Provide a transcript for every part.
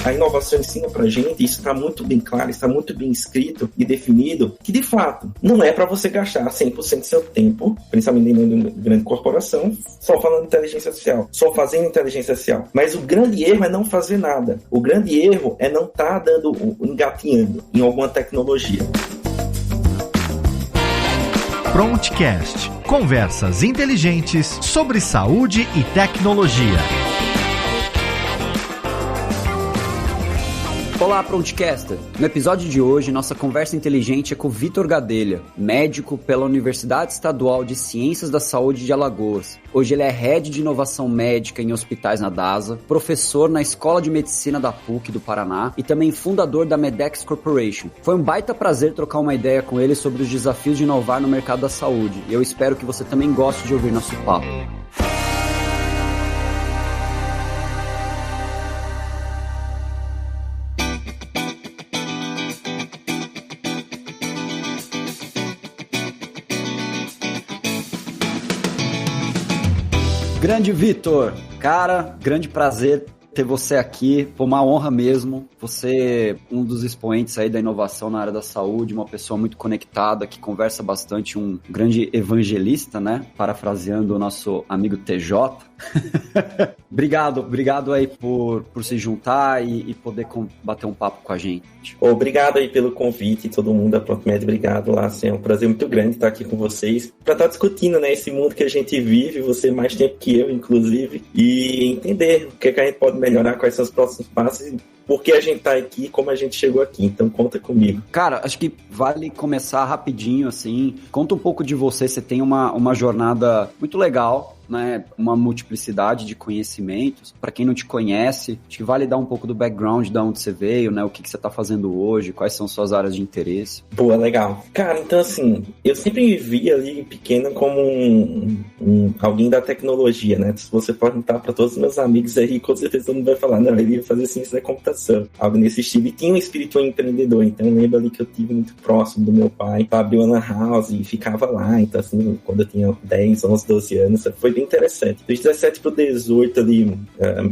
A inovação ensina pra gente, isso está muito bem claro, está muito bem escrito e definido, que de fato não é para você gastar 100% do seu tempo, principalmente em uma grande corporação, só falando de inteligência artificial, só fazendo inteligência artificial. Mas o grande erro é não fazer nada. O grande erro é não estar engatinhando em alguma tecnologia. Prontcast. Conversas inteligentes sobre saúde e tecnologia. Olá, Prontcaster! No episódio de hoje, nossa conversa inteligente é com o Vitor Gadelha, médico pela Universidade Estadual de Ciências da Saúde de Alagoas. Hoje ele é Head de Inovação Médica em Hospitais na DASA, professor na Escola de Medicina da PUC do Paraná e também fundador da Medex Corporation. Foi um baita prazer trocar uma ideia com ele sobre os desafios de inovar no mercado da saúde. E eu espero que você também goste de ouvir nosso papo. Grande Vitor, cara, grande prazer ter você aqui, foi uma honra mesmo, você é um dos expoentes aí da inovação na área da saúde, uma pessoa muito conectada, que conversa bastante, um grande evangelista, né, parafraseando o nosso amigo TJ. Obrigado aí por se juntar e poder bater um papo com a gente. Obrigado aí pelo convite, todo mundo da ProntMed, obrigado lá, assim, é um prazer muito grande estar aqui com vocês, para estar discutindo, né, esse mundo que a gente vive, você mais tempo que eu, inclusive, e entender o que a gente pode melhorar, quais são os próximos passos e por que a gente tá aqui, como a gente chegou aqui, então conta comigo. Cara, acho que vale começar rapidinho, assim, conta um pouco de você tem uma jornada muito legal, né, uma multiplicidade de conhecimentos. Para quem não te conhece, acho que vale dar um pouco do background de onde você veio, né, o que você tá fazendo hoje, quais são suas áreas de interesse. Boa, legal. Cara, então assim, eu sempre me vi ali pequeno como alguém da tecnologia, né, se você perguntar para todos os meus amigos aí, com certeza todo mundo vai falar, não, ele ia fazer ciência da computação, algo nesse estilo, e tinha um espírito empreendedor, então eu lembro ali que eu tive muito próximo do meu pai, abriu uma house e ficava lá, então assim, quando eu tinha 10, 11, 12 anos, foi bem interessante. Dos 17 pro 18 ali,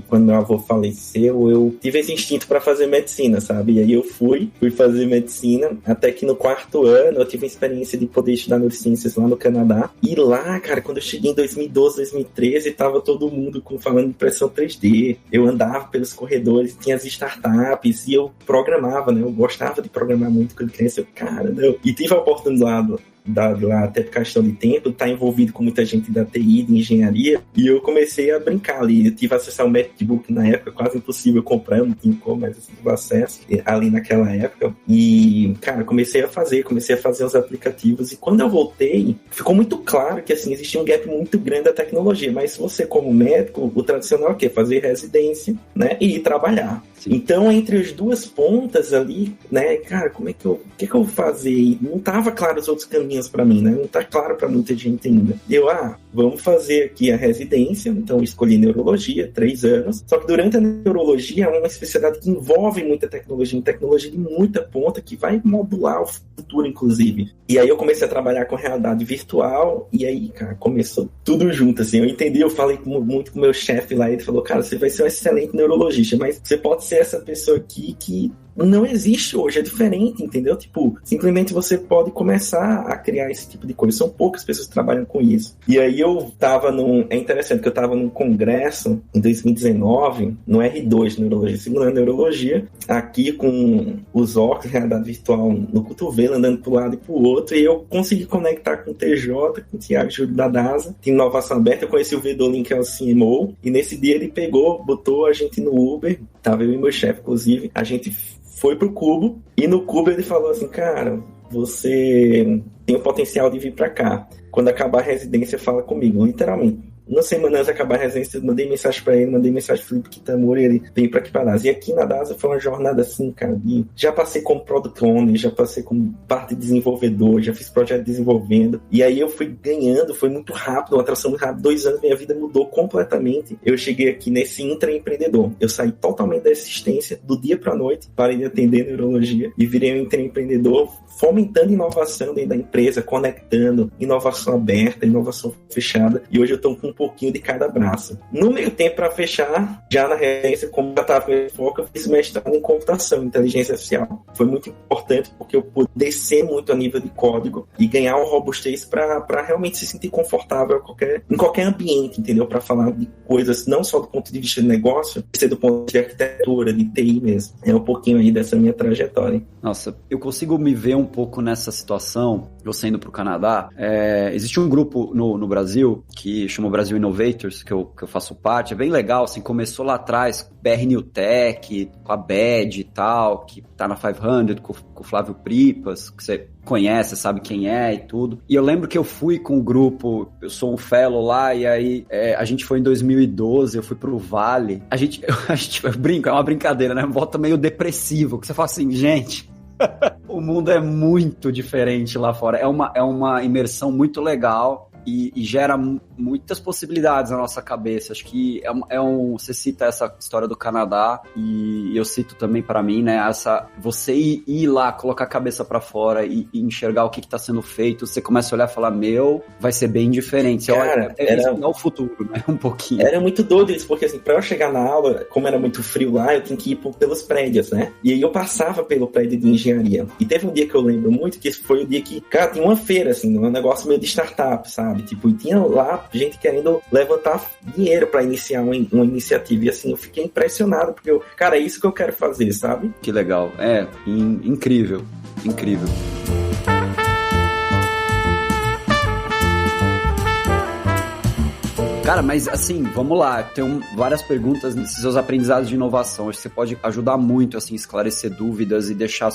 quando meu avô faleceu, eu tive esse instinto para fazer medicina, sabe? E aí eu fui fazer medicina, até que no 4º ano eu tive a experiência de poder estudar neurociências lá no Canadá. E lá, cara, quando eu cheguei em 2012, 2013, tava todo mundo falando de impressão 3D. Eu andava pelos corredores, tinha as startups e eu programava, né? Eu gostava de programar muito quando criança. Cara, não. E tive a oportunidade lá, até por questão de tempo, tá envolvido com muita gente da TI, de engenharia, e eu comecei a brincar ali. Eu tive acesso ao MacBook na época, quase impossível comprar, eu não tinha como, mas eu tive acesso ali naquela época. E, cara, comecei a fazer os aplicativos, e quando eu voltei, ficou muito claro que, assim, existia um gap muito grande da tecnologia, mas você, como médico, o tradicional é o quê? Fazer residência, né, e ir trabalhar. Sim. Então, entre as duas pontas ali, né, cara, o que eu vou fazer? Não tava claro os outros caminhos para mim, né? Não tá claro para muita gente ainda. Eu, vamos fazer aqui a residência, então eu escolhi neurologia, 3 anos, só que durante a neurologia é uma especialidade que envolve muita tecnologia de muita ponta, que vai modular o futuro, inclusive. E aí eu comecei a trabalhar com realidade virtual, e aí, cara, começou tudo junto, assim, eu falei muito com o meu chefe lá, ele falou, cara, você vai ser um excelente neurologista, mas você pode ser essa pessoa aqui que não existe hoje, é diferente, entendeu? Tipo, simplesmente você pode começar a criar esse tipo de coisa. São poucas pessoas que trabalham com isso. E aí eu tava é interessante que eu tava num congresso em 2019, no R2 de Neurologia, segunda Neurologia, aqui com os óculos, realidade virtual no cotovelo, andando pro lado e pro outro, e eu consegui conectar com o TJ, com o Thiago Júlio da DASA, de inovação aberta. Eu conheci o Vedolin, que é o CMO, e nesse dia ele botou a gente no Uber, tava eu e meu chefe, inclusive, a gente foi pro Cubo, e no Cubo ele falou assim, cara, você tem o potencial de vir pra cá. Quando acabar a residência, fala comigo, literalmente. Uma semana antes de acabar a residência, eu mandei mensagem pra ele, mandei mensagem pro Felipe Kitamura, e ele veio pra aqui pra DASA. E aqui na DASA foi uma jornada assim, cara, já passei como Product Owner, já passei como parte de desenvolvedor, já fiz projeto desenvolvendo. E aí eu fui ganhando, foi muito rápido, uma atração muito rápida. 2 anos, minha vida mudou completamente. Eu cheguei aqui nesse intraempreendedor. Eu saí totalmente da assistência, do dia pra noite, parei de atender neurologia e virei um intraempreendedor, fomentando inovação dentro da empresa, conectando inovação aberta, inovação fechada. E hoje eu tô com um pouquinho de cada braço. No meio tempo, para fechar, já na residência, como já estava com foco, eu fiz mestrado em computação, inteligência artificial. Foi muito importante porque eu pude descer muito a nível de código e ganhar uma robustez para realmente se sentir confortável em qualquer ambiente, entendeu? Para falar de coisas não só do ponto de vista de negócio, mas do ponto de arquitetura, de TI mesmo. É um pouquinho aí dessa minha trajetória. Nossa, eu consigo me ver um pouco nessa situação, eu saindo para o Canadá. Existe um grupo no Brasil que chama Brasil Innovators, que eu faço parte, é bem legal, assim, começou lá atrás, BR New Tech, com a BED e tal, que tá na 500, com o Flávio Pripas, que você conhece, sabe quem é e tudo. E eu lembro que eu fui com o grupo, eu sou um fellow lá, e aí a gente foi em 2012, eu fui pro Vale. A gente brinca, é uma brincadeira, né? Volta meio depressivo, que você fala assim, gente... O mundo é muito diferente lá fora. É uma imersão muito legal e gera muitas possibilidades na nossa cabeça. Acho que você cita essa história do Canadá e eu cito também para mim, né? Você ir lá, colocar a cabeça para fora e enxergar o que tá sendo feito, você começa a olhar e falar, vai ser bem diferente. Você olha, é o futuro, né? Um pouquinho. Era muito doido isso, porque assim, pra eu chegar na aula, como era muito frio lá, eu tinha que ir pelos prédios, né? E aí eu passava pelo prédio de engenharia. E teve um dia que eu lembro muito, que foi o dia que, cara, tinha uma feira, assim, um negócio meio de startup, sabe? Tipo, e tinha lá gente querendo levantar dinheiro para iniciar uma iniciativa. E assim, eu fiquei impressionado, porque cara, é isso que eu quero fazer, sabe? Que legal. Incrível. Incrível. Cara, mas assim, vamos lá, tem várias perguntas nesses seus aprendizados de inovação, acho que você pode ajudar muito, assim, esclarecer dúvidas e deixar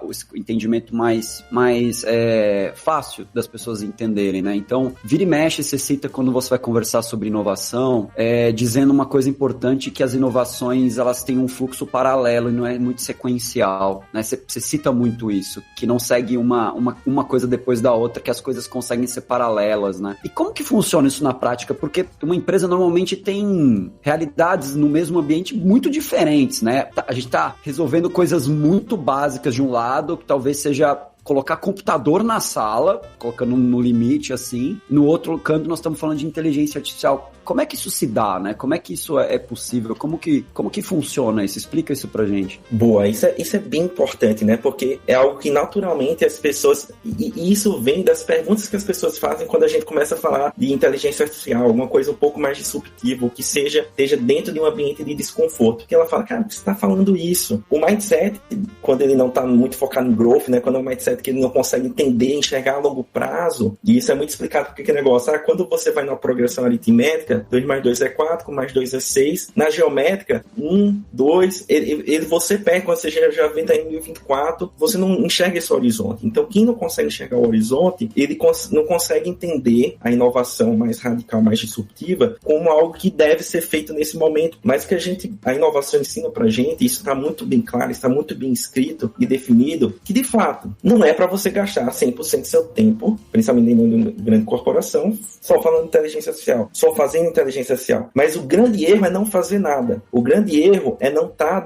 o entendimento mais fácil das pessoas entenderem, né? Então, vira e mexe, você cita quando você vai conversar sobre inovação, dizendo uma coisa importante, que as inovações, elas têm um fluxo paralelo e não é muito sequencial, né? Você cita muito isso, que não segue uma coisa depois da outra, que as coisas conseguem ser paralelas, né? E como que funciona isso na prática? Porque uma empresa normalmente tem realidades no mesmo ambiente muito diferentes, né? A gente tá resolvendo coisas muito básicas de um lado, que talvez seja colocar computador na sala, colocando no limite, assim. No outro canto, nós estamos falando de inteligência artificial. Como é que isso se dá, né? Como é que isso é possível? Como que funciona isso? Explica isso pra gente. Boa, isso é bem importante, né? Porque é algo que naturalmente as pessoas... E isso vem das perguntas que as pessoas fazem quando a gente começa a falar de inteligência artificial, alguma coisa um pouco mais disruptiva, que esteja dentro de um ambiente de desconforto. Porque ela fala, cara, você tá falando isso. O mindset, quando ele não tá muito focado em growth, né? Quando é um mindset que ele não consegue entender, enxergar a longo prazo, e isso é muito explicado porque que negócio, quando você vai numa progressão aritmética, 2 mais 2 é 4, com mais 2 é 6, na geométrica, 1, 2, você perde, quando você já vem em 1024, você não enxerga esse horizonte. Então, quem não consegue enxergar o horizonte, ele não consegue entender a inovação mais radical, mais disruptiva, como algo que deve ser feito nesse momento, mas que a inovação ensina pra gente, isso está muito bem claro, está muito bem escrito e definido, que de fato, não é para você gastar 100% do seu tempo, principalmente em uma grande corporação, só falando de inteligência artificial, só fazendo inteligência artificial. Mas o grande erro é não fazer nada. O grande erro é não estar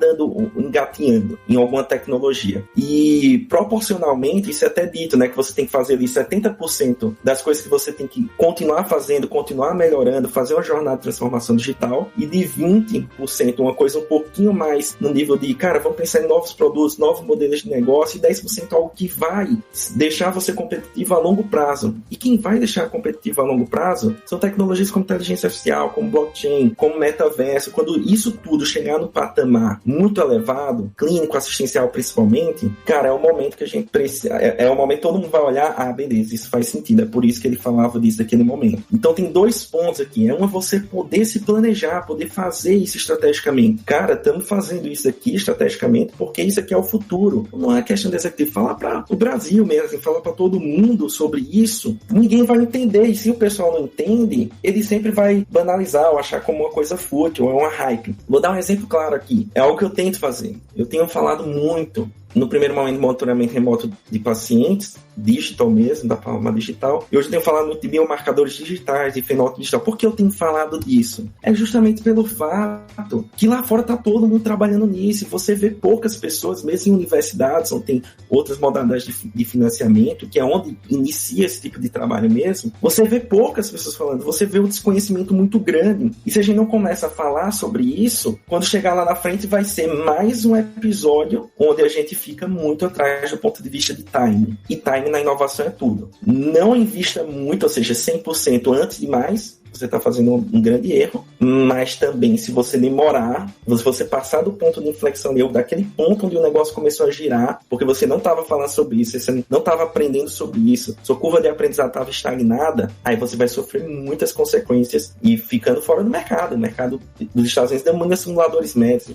engatinhando em alguma tecnologia. E proporcionalmente, isso é até dito, né, que você tem que fazer ali 70% das coisas que você tem que continuar fazendo, continuar melhorando, fazer uma jornada de transformação digital, e de 20%, uma coisa um pouquinho mais no nível de, cara, vamos pensar em novos produtos, novos modelos de negócio, e 10% algo que vai deixar você competitivo a longo prazo. E quem vai deixar competitivo a longo prazo são tecnologias como inteligência artificial, como blockchain, como metaverso. Quando isso tudo chegar no patamar muito elevado, clínico, assistencial principalmente, cara, é o momento que a gente precisa, é o momento que todo mundo vai olhar, beleza, isso faz sentido, é por isso que ele falava disso naquele momento. Então tem 2 pontos aqui, é você poder se planejar, poder fazer isso estrategicamente. Cara, estamos fazendo isso aqui estrategicamente porque isso aqui é o futuro. Não é questão de executivo, falar para o Brasil mesmo, assim, falar para todo mundo sobre isso, ninguém vai entender, e se o pessoal não entende, ele sempre vai banalizar ou achar como uma coisa fútil, ou é uma hype. Vou dar um exemplo claro aqui, é algo que eu tento fazer, eu tenho falado muito no primeiro momento, monitoramento remoto de pacientes, digital mesmo, da forma digital. E hoje eu tenho falado muito de biomarcadores digitais, de fenótipo digital. Por que eu tenho falado disso? É justamente pelo fato que lá fora está todo mundo trabalhando nisso. Você vê poucas pessoas, mesmo em universidades, onde tem outras modalidades de financiamento, que é onde inicia esse tipo de trabalho mesmo, você vê poucas pessoas falando, você vê um desconhecimento muito grande. E se a gente não começa a falar sobre isso, quando chegar lá na frente vai ser mais um episódio onde a gente fica muito atrás do ponto de vista de time. E time na inovação é tudo. Não invista muito, ou seja, 100% antes de mais, você está fazendo um grande erro, mas também se você demorar, se você passar do ponto de inflexão daquele ponto onde o negócio começou a girar, porque você não estava falando sobre isso, você não estava aprendendo sobre isso, sua curva de aprendizado estava estagnada, aí você vai sofrer muitas consequências e ficando fora do mercado. O mercado dos Estados Unidos demanda simuladores médicos,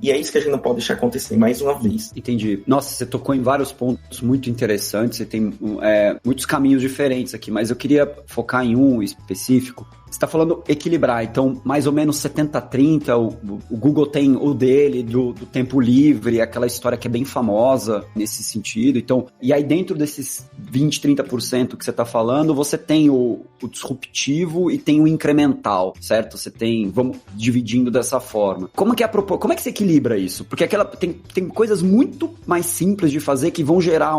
e é isso que a gente não pode deixar acontecer mais uma vez. Entendi. Nossa, você tocou em vários pontos muito interessantes, você tem muitos caminhos diferentes aqui, mas eu queria focar em um específico. Você está falando equilibrar, então mais ou menos 70-30, o Google tem o dele, do tempo livre, aquela história que é bem famosa nesse sentido. Então, e aí dentro desses 20-30% que você está falando, você tem o disruptivo e tem o incremental, certo? Você tem, vamos dividindo dessa forma. Como é que se equilibra isso? Porque tem coisas muito mais simples de fazer que vão gerar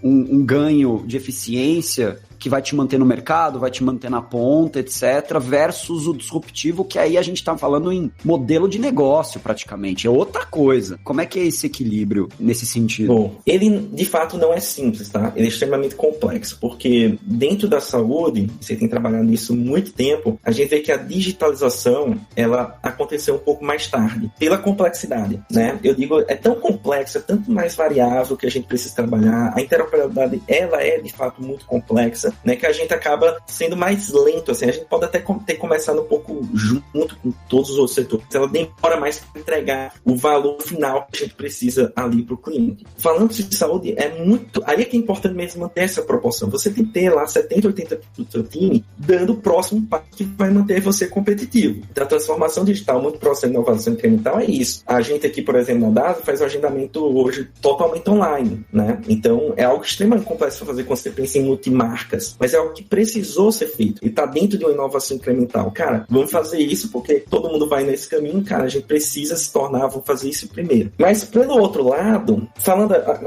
um ganho de eficiência que vai te manter no mercado, vai te manter na ponta, etc., versus o disruptivo, que aí a gente tá falando em modelo de negócio, praticamente. É outra coisa. Como é que é esse equilíbrio nesse sentido? Bom, ele, de fato, não é simples, tá? Ele é extremamente complexo, porque dentro da saúde, você tem trabalhado nisso há muito tempo, a gente vê que a digitalização, ela aconteceu um pouco mais tarde, pela complexidade, né? Eu digo, é tão complexo, é tanto mais variável que a gente precisa trabalhar, a interoperabilidade, ela é, de fato, muito complexa, né, que a gente acaba sendo mais lento, assim, a gente pode até ter começado um pouco junto com todos os outros setores, ela demora mais para entregar o valor final que a gente precisa ali para o cliente. Falando de saúde, aí é que é importante mesmo manter essa proporção, você tem que ter lá 70-80% do seu time dando o próximo passo que vai manter você competitivo. Então, a transformação digital, muito próxima da inovação incremental, é isso. A gente aqui, por exemplo, na DASA, faz o agendamento hoje totalmente online, né? Então, é algo extremamente complexo para fazer quando você pensa em multimarca, mas é algo que precisou ser feito e está dentro de uma inovação incremental. Cara, vamos fazer isso porque todo mundo vai nesse caminho, cara, a gente precisa se tornar, vamos fazer isso primeiro. Mas pelo outro lado,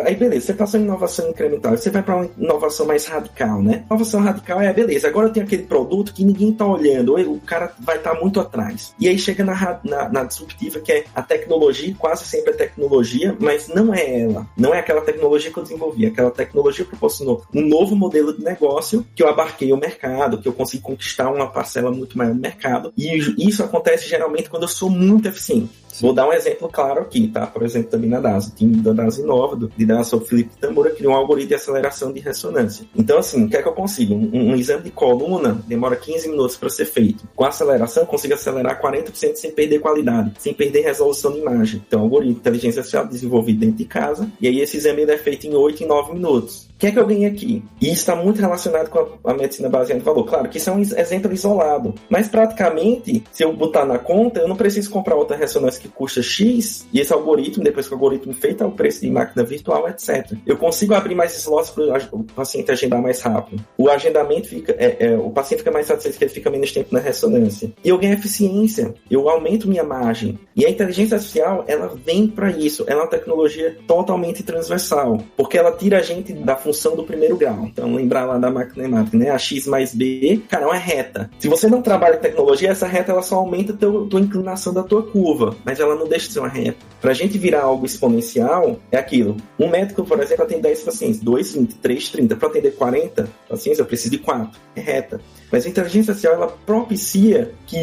aí beleza, você passou em inovação incremental, você vai para uma inovação mais radical, né? Inovação radical beleza, agora eu tenho aquele produto que ninguém está olhando, o cara vai estar muito atrás. E aí chega na disruptiva, que é a tecnologia, quase sempre é tecnologia, mas não é ela. Não é aquela tecnologia que eu desenvolvi, aquela tecnologia proporcionou um novo modelo de negócio que eu abarquei o mercado, que eu consigo conquistar uma parcela muito maior do mercado, e isso acontece geralmente quando eu sou muito eficiente. Sim. Vou dar um exemplo claro aqui, tá? Por exemplo, também na DASA, o time da DASA Inova, do liderado pelo Felipe Tamura, criou um algoritmo de aceleração de ressonância. Então, assim, o que é que eu consigo? Um exame de coluna demora 15 minutos para ser feito. Com a aceleração, eu consigo acelerar 40% sem perder qualidade, sem perder resolução de imagem. Então, algoritmo de inteligência artificial desenvolvido dentro de casa, e aí esse exame é feito em 8 e 9 minutos. O que é que eu ganhei aqui? E isso está muito relacionado com a medicina baseada em valor. Claro que isso é um exemplo isolado, mas praticamente, se eu botar na conta, eu não preciso comprar outra ressonância que custa X, e esse algoritmo, depois que o algoritmo feito, é o preço de máquina virtual, etc. Eu consigo abrir mais slots para o paciente agendar mais rápido. O agendamento fica, o paciente fica mais satisfeito porque ele fica menos tempo na ressonância. E eu ganho eficiência, eu aumento minha margem. E a inteligência artificial, ela vem para isso. Ela é uma tecnologia totalmente transversal, porque ela tira a gente da função do primeiro grau. Então, lembrar lá da máquina matemática, né? A X mais B, cara, é uma reta. Se você não trabalha em tecnologia, essa reta ela só aumenta a tua inclinação da tua curva, mas ela não deixa de ser uma reta. Pra gente virar algo exponencial, é aquilo. Um médico, por exemplo, atende 10 pacientes, 2, 20, 3, 30. Para atender 40 pacientes, eu preciso de 4. É reta. Mas a inteligência artificial, ela propicia que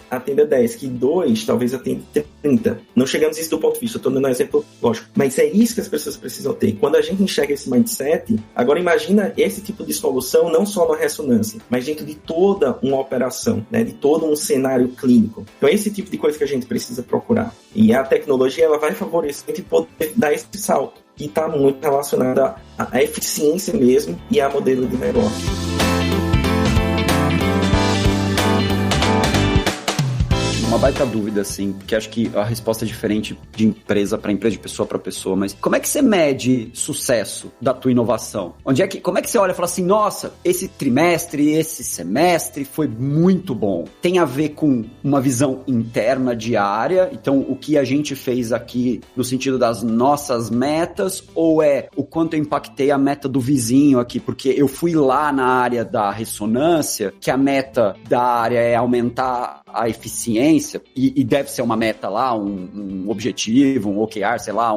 atenda 10, que 2 talvez atenda 30. Não chegamos a isso do ponto de vista, eu estou dando um exemplo lógico. Mas é isso que as pessoas precisam ter. Quando a gente enxerga esse mindset, agora imagina esse tipo de solução não só na ressonância, mas dentro de toda uma operação, né, de todo um cenário clínico. Então é esse tipo de coisa que a gente precisa procurar. E a tecnologia ela vai favorecer a gente poder dar esse salto, que está muito relacionado à eficiência mesmo e a modelo de negócio. uma baita dúvida, assim, que acho que a resposta é diferente de empresa para empresa, de pessoa para pessoa, mas como é que você mede sucesso da tua inovação? Como é que você olha e fala assim, nossa, esse trimestre, esse semestre foi muito bom? Tem a ver com uma visão interna diária, então o que a gente fez aqui no sentido das nossas metas, ou é o quanto eu impactei a meta do vizinho aqui, porque eu fui lá na área da ressonância, que a meta da área é aumentar a eficiência, e deve ser uma meta lá, um objetivo, um OKR, sei lá,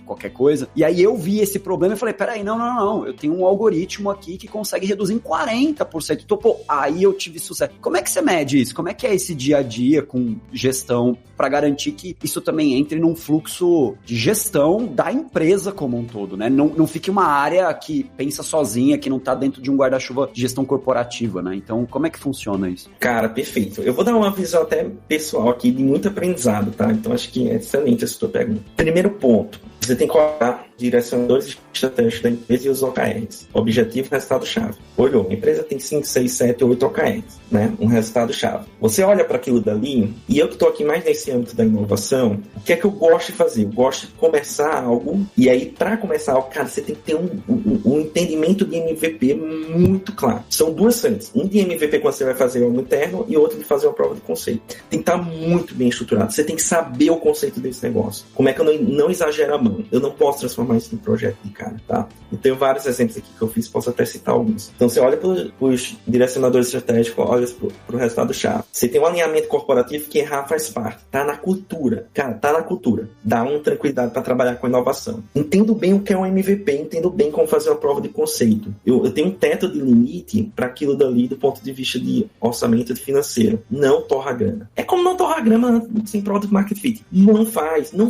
qualquer coisa. E aí eu vi esse problema e falei, peraí, não, eu tenho um algoritmo aqui que consegue reduzir em 40%. Então, pô, aí eu tive sucesso. Como é que você mede isso? Como é que é esse dia a dia com gestão para garantir que isso também entre num fluxo de gestão da empresa como um todo, né? Não fique uma área que pensa sozinha, que não tá dentro de um guarda-chuva de gestão corporativa, né? Então, como é que funciona isso? Cara, perfeito. Eu vou dar uma visão até pessoal aqui de muito aprendizado, tá? Então, acho que é excelente essa tua pergunta. Primeiro ponto, você tem que olhar direcionadores estratégicos da empresa e os OKRs. Objetivo, resultado-chave. Olhou, a empresa tem 5, 6, 7, 8 OKRs, né? Um resultado-chave. Você olha para aquilo dali, e eu que estou aqui mais nesse âmbito da inovação, o que é que eu gosto de fazer? Eu gosto de começar algo, e aí para começar algo, cara, você tem que ter um entendimento de MVP muito claro. São duas frentes. Um de MVP quando você vai fazer algo interno e outro de fazer uma prova de conceito. Tem que estar muito bem estruturado. Você tem que saber o conceito desse negócio. Como é que eu não exagero a mão? Eu não posso transformar isso em projeto de cara, tá? Eu tenho vários exemplos aqui que eu fiz, posso até citar alguns. Então, você olha para os direcionadores estratégicos, olha para o resultado-chave. Você tem um alinhamento corporativo que errar faz parte. Tá na cultura. Cara, tá na cultura. Dá uma tranquilidade para trabalhar com inovação. Entendo bem o que é um MVP, entendo bem como fazer uma prova de conceito. Eu tenho um teto de limite para aquilo dali do ponto de vista de orçamento de financeiro. Não torra grana. É como não torra grana sem Product Market Fit. Não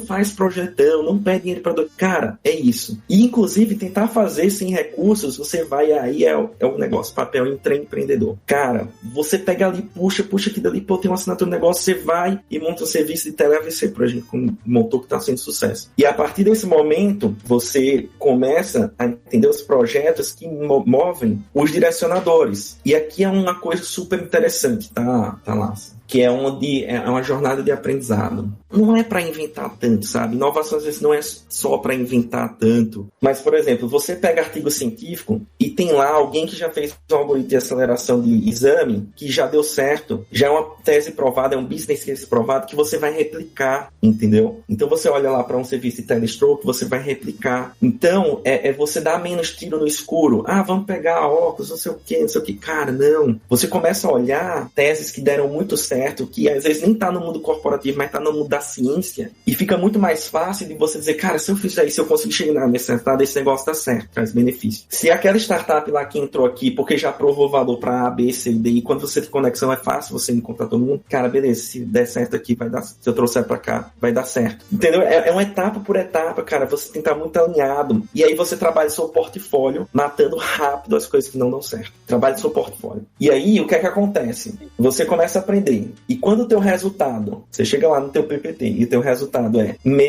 faz projetão, não pede dinheiro para... Cara, é isso. E, inclusive, tentar fazer sem recursos, você vai aí, é o negócio, papel empreendedor. Cara, você pega ali, puxa aqui dali, pô, tem uma assinatura de negócio, você vai e monta um serviço de tele-AVC pra gente, como montou que tá sendo sucesso. E a partir desse momento, você começa a entender os projetos que movem os direcionadores. E aqui é uma coisa super interessante, tá Lassa? Que é uma jornada de aprendizado. Não é para inventar tanto, sabe? Inovação às vezes não é só para inventar tanto. Mas, por exemplo, você pega artigo científico e tem lá alguém que já fez um algoritmo de aceleração de exame que já deu certo, já é uma tese provada, é um business case provado que você vai replicar, entendeu? Então você olha lá para um serviço de telestroke, você vai replicar. Então, é você dar menos tiro no escuro. Ah, vamos pegar óculos, não sei o que. Cara, não. Você começa a olhar teses que deram muito certo, que às vezes nem tá no mundo corporativo, mas tá no mundo da ciência, e fica muito mais fácil de você dizer, cara, se eu fizer isso, eu consigo chegar nesse resultado, esse negócio dá certo, traz benefício. Se aquela startup lá que entrou aqui, porque já provou valor para A, B, C e D, e quando você tem conexão é fácil você encontrar todo mundo, cara, beleza, se der certo aqui, vai dar, se eu trouxer pra cá, vai dar certo. Entendeu? É uma etapa por etapa, cara, você tem que estar muito alinhado, e aí você trabalha seu portfólio, matando rápido as coisas que não dão certo. Trabalha seu portfólio. E aí, o que é que acontece? Você começa a aprender. E quando o teu resultado, você chega lá no teu PPT e o teu resultado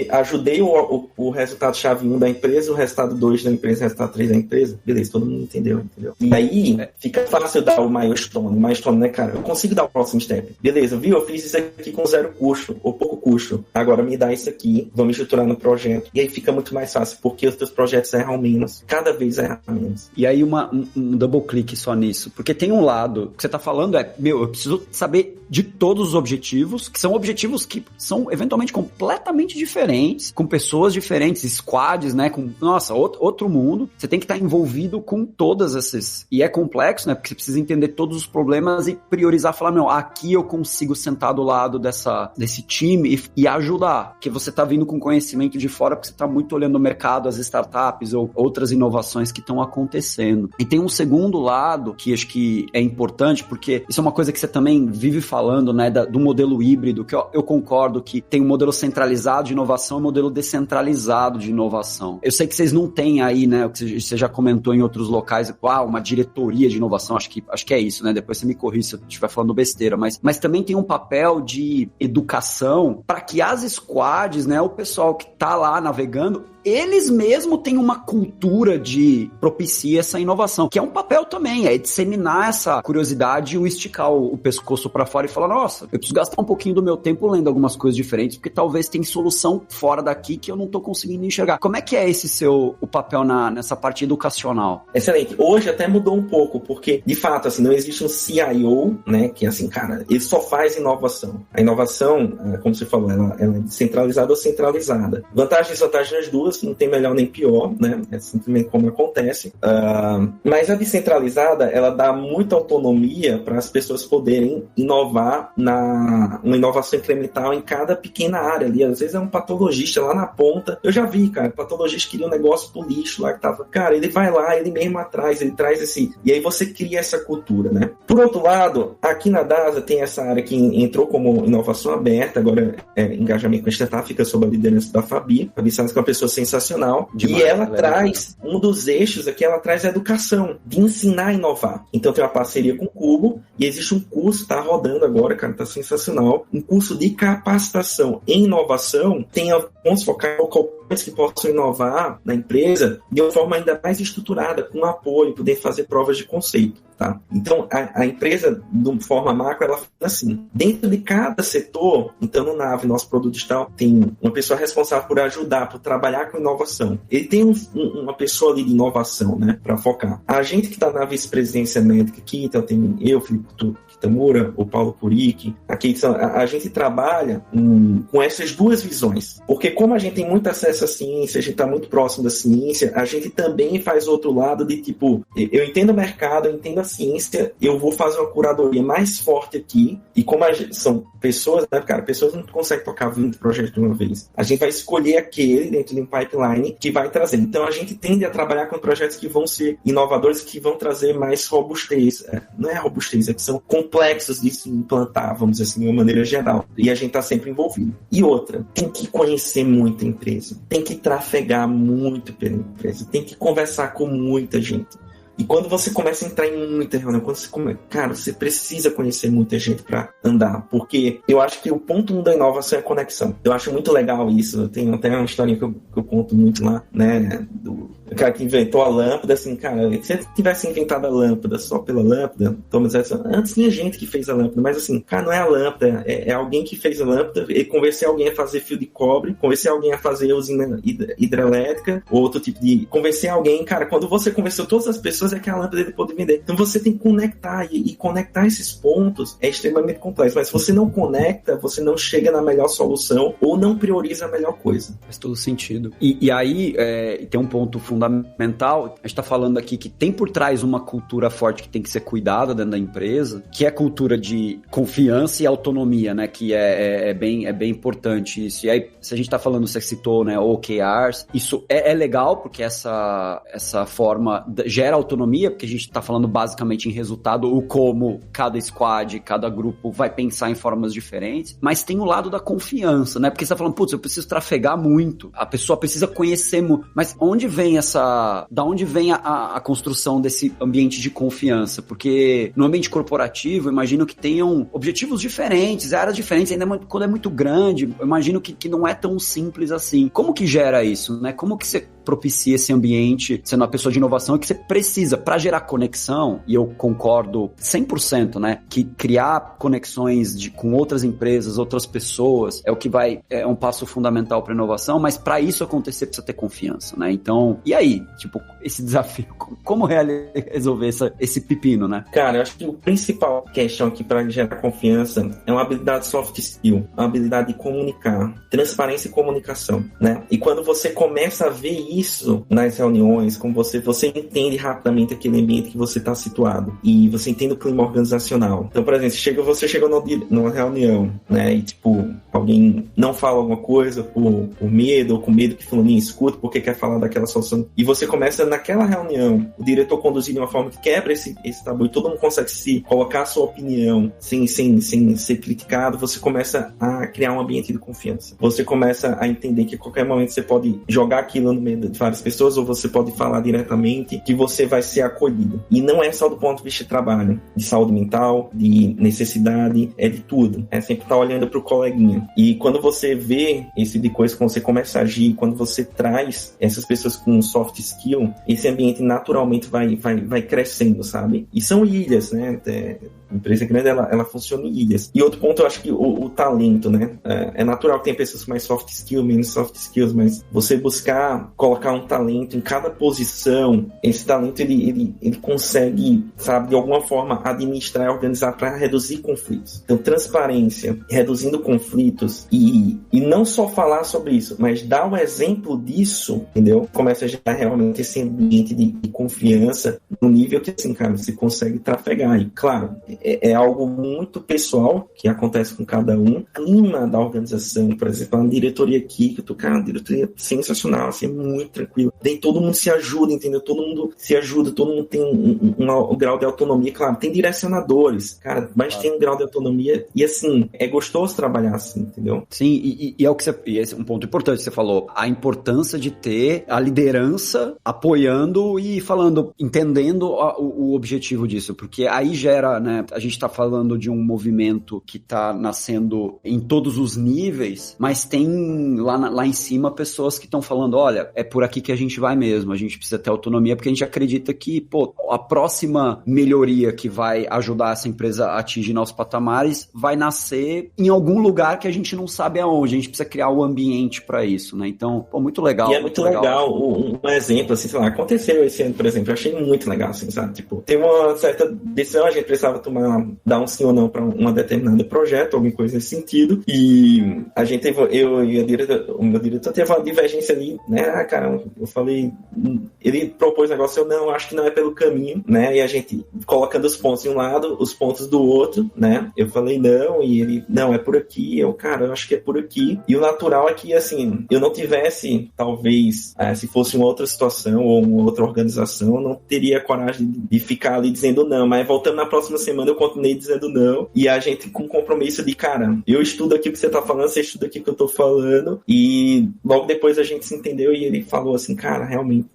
ajudei o resultado chave 1 da empresa, o resultado 2 da empresa, o resultado 3 da empresa, beleza, todo mundo entendeu? E aí, fica fácil dar o milestone, né, cara? Eu consigo dar o próximo step. Beleza, viu? Eu fiz isso aqui com zero custo, ou pouco custo. Agora me dá isso aqui, vamos estruturar no projeto. E aí fica muito mais fácil, porque os teus projetos erram menos. Cada vez erram menos. E aí um double clique só nisso, porque tem um lado que você tá falando eu preciso saber de todos os objetivos, que são objetivos que são eventualmente completamente diferentes, com pessoas diferentes, squads, né, com, nossa, outro mundo. Você tem que estar envolvido com todas essas, e é complexo, né, porque você precisa entender todos os problemas e priorizar, falar, não, aqui eu consigo sentar do lado desse time e ajudar, porque você tá vindo com conhecimento de fora, porque você tá muito olhando o mercado, as startups ou outras inovações que estão acontecendo. E tem um segundo lado que acho que é importante, porque isso é uma coisa que você também vive falando, né, do modelo híbrido, que eu concordo que tem um modelo centralizado de inovação e um modelo descentralizado de inovação. Eu sei que vocês não têm aí, né, o que você já comentou em outros locais, uma diretoria de inovação, acho que é isso, né, depois você me corrige se eu estiver falando besteira, mas também tem um papel de educação para que as squads, né, o pessoal que tá lá navegando, eles mesmos têm uma cultura de propiciar essa inovação, que é um papel também, é disseminar essa curiosidade e esticar o pescoço para fora e falar, nossa, eu preciso gastar um pouquinho do meu tempo lendo algumas coisas diferentes, porque talvez tem solução fora daqui que eu não tô conseguindo enxergar. Como é que é o papel nessa parte educacional? Excelente. Hoje até mudou um pouco, porque, de fato, assim, não existe um CIO, né, que, assim, cara, ele só faz inovação. A inovação, como você falou, ela é descentralizada ou centralizada. Vantagens e desvantagens das duas, não tem melhor nem pior, né, é simplesmente como acontece. Mas a descentralizada, ela dá muita autonomia para as pessoas poderem inovar uma inovação incremental em cada pequena área ali. Às vezes é um patologista lá na ponta. Eu já vi, cara, o patologista queria um negócio do lixo lá que tava... Cara, ele vai lá, ele mesmo atrás, ele traz esse... E aí você cria essa cultura, né? Por outro lado, aqui na DASA tem essa área que entrou como inovação aberta, agora engajamento com a startup, fica sob a liderança da Fabi. A Fabi Santos, que é uma pessoa sensacional. Demais, e ela traz, um dos eixos aqui, ela traz a educação, de ensinar a inovar. Então tem uma parceria com o Cubo, e existe um curso, tá rodando agora, cara, tá sensacional, um curso de capacitação em inovação, vamos focar em que possam inovar na empresa de uma forma ainda mais estruturada, com apoio, poder fazer provas de conceito, tá? Então, a empresa, de forma macro, ela faz assim, dentro de cada setor, então no NAVE, nosso produto digital, tem uma pessoa responsável por ajudar, por trabalhar com inovação. Ele tem uma pessoa ali de inovação, né, para focar. A gente que está na vice-presidência médica aqui, então tem eu, Felipe Kitamura, o Paulo Puric, aqui a gente trabalha com essas duas visões, porque como a gente tem muito acesso à ciência, a gente está muito próximo da ciência, a gente também faz outro lado de tipo, eu entendo o mercado, eu entendo a ciência, eu vou fazer uma curadoria mais forte aqui, e como são pessoas, né, cara, pessoas não conseguem tocar 20 projetos de uma vez, a gente vai escolher aquele dentro de um pipeline que vai trazer. Então a gente tende a trabalhar com projetos que vão ser inovadores, que vão trazer mais robustez, não é robustez, é que são complexos de se implantar, vamos dizer assim, de uma maneira geral, e a gente está sempre envolvido. E outra, tem que conhecer muito a empresa, tem que trafegar muito pela empresa, tem que conversar com muita gente. E quando você começa a entrar em muita reunião, cara, você precisa conhecer muita gente para andar, porque eu acho que o ponto 1 da inovação é a conexão. Eu acho muito legal isso. Eu tenho até uma historinha que eu conto muito lá, né, do cara que inventou a lâmpada, assim, cara, se ele tivesse inventado a lâmpada só pela lâmpada, Thomas Edison, antes tinha gente que fez a lâmpada, mas assim, cara, não é a lâmpada, é alguém que fez a lâmpada, ele convenceu alguém a fazer fio de cobre, convenceu alguém a fazer usina hidrelétrica, ou outro tipo de... Convencer alguém, cara, quando você convenceu todas as pessoas, é que a lâmpada ele pode vender. Então você tem que conectar, e conectar esses pontos é extremamente complexo, mas se você não conecta, você não chega na melhor solução, ou não prioriza a melhor coisa. Faz todo sentido. E aí, tem um ponto fundamental, a gente tá falando aqui que tem por trás uma cultura forte que tem que ser cuidada dentro da empresa, que é a cultura de confiança e autonomia, né, que é bem importante isso. E aí, se a gente tá falando, você citou, né, OKRs, isso é legal, porque essa forma gera autonomia, porque a gente tá falando basicamente em resultado, o como cada squad, cada grupo vai pensar em formas diferentes, mas tem o lado da confiança, né, porque você tá falando, putz, eu preciso trafegar muito, a pessoa precisa conhecer muito, mas da onde vem a construção desse ambiente de confiança? Porque no ambiente corporativo, eu imagino que tenham objetivos diferentes, áreas diferentes, ainda quando é muito grande, eu imagino que não é tão simples assim. Como que gera isso, né? Como que você propicia esse ambiente, sendo uma pessoa de inovação, que você precisa, para gerar conexão, e eu concordo 100%, né, que criar conexões com outras empresas, outras pessoas, é um passo fundamental para inovação, mas para isso acontecer precisa ter confiança, né? Então, e aí, tipo, esse desafio, como resolver esse pepino, né? Cara, eu acho que o principal questão aqui para gerar confiança é uma habilidade soft skill, uma habilidade de comunicar, transparência e comunicação, né? E quando você começa a ver isso nas reuniões, como você entende rapidamente aquele ambiente que você está situado, e você entende o clima organizacional. Então, por exemplo, você chegou numa reunião, né, e tipo, alguém não fala alguma coisa por medo, ou com medo que fulaninho escuta porque quer falar daquela solução, e você começa naquela reunião, o diretor conduzir de uma forma que quebra esse tabu, e todo mundo consegue se colocar a sua opinião sem ser criticado, você começa a criar um ambiente de confiança. Você começa a entender que a qualquer momento você pode jogar aquilo no meio de várias pessoas, ou você pode falar diretamente que você vai ser acolhido. E não é só do ponto de vista de trabalho, de saúde mental, de necessidade, é de tudo. É sempre estar olhando para o coleguinha. E quando você vê esse tipo de coisa, quando você começa a agir, quando você traz essas pessoas com soft skill, esse ambiente naturalmente vai crescendo, sabe? E são ilhas, né? A empresa grande, ela funciona em ilhas. E outro ponto, eu acho que o talento, né? É natural que tem pessoas com mais soft skill, menos soft skills, mas você buscar colocar um talento em cada posição, esse talento, ele consegue, sabe, de alguma forma, administrar e organizar para reduzir conflitos. Então, transparência, reduzindo conflitos e não só falar sobre isso, mas dar o exemplo disso, entendeu? Começa a gerar realmente esse ambiente de confiança no nível que, assim, cara, você consegue trafegar. E, claro, é algo muito pessoal que acontece com cada um. O clima da organização, por exemplo, uma diretoria aqui, que eu tô, cara, uma diretoria sensacional, assim, muito tranquilo. Daí todo mundo se ajuda, entendeu? Todo mundo se ajuda, todo mundo tem um grau de autonomia. Claro, tem direcionadores, cara, mas tem um grau de autonomia e, assim, é gostoso trabalhar assim, entendeu? Sim, e é o que você... E esse é um ponto importante que você falou, a importância de ter a liderança apoiando e falando, entendendo o objetivo disso, porque aí gera, né, a gente tá falando de um movimento que tá nascendo em todos os níveis, mas tem lá em cima pessoas que estão falando, olha, é por aqui que a gente vai mesmo, a gente precisa ter autonomia, porque a gente acredita que, pô, a próxima melhoria que vai ajudar essa empresa a atingir novos patamares vai nascer em algum lugar que a gente não sabe aonde, a gente precisa criar o ambiente para isso, né? Então, pô, muito legal. E é muito legal um exemplo, assim, sei lá, aconteceu esse ano, por exemplo, eu achei muito legal, assim, sabe? Tipo, tem uma certa decisão, a gente precisava dar um sim ou não para uma determinada projeto, alguma coisa nesse sentido, e a gente teve, eu e o meu diretor teve uma divergência ali, né? Ah, cara, eu falei, ele propôs um negócio, eu não, acho que não é pelo caminho, né? E a gente colocando os pontos de um lado, os pontos do outro, né? Eu falei não, e ele, não, é por aqui, eu acho que é por aqui. E o natural é que, assim, eu não tivesse, talvez, se fosse uma outra situação ou uma outra organização, eu não teria coragem de ficar ali dizendo não, mas voltando na próxima semana eu continuei dizendo não, e a gente com compromisso de, cara, eu estudo aqui o que você tá falando, você estuda aqui o que eu tô falando, e logo depois a gente se entendeu e ele falou assim, cara, realmente,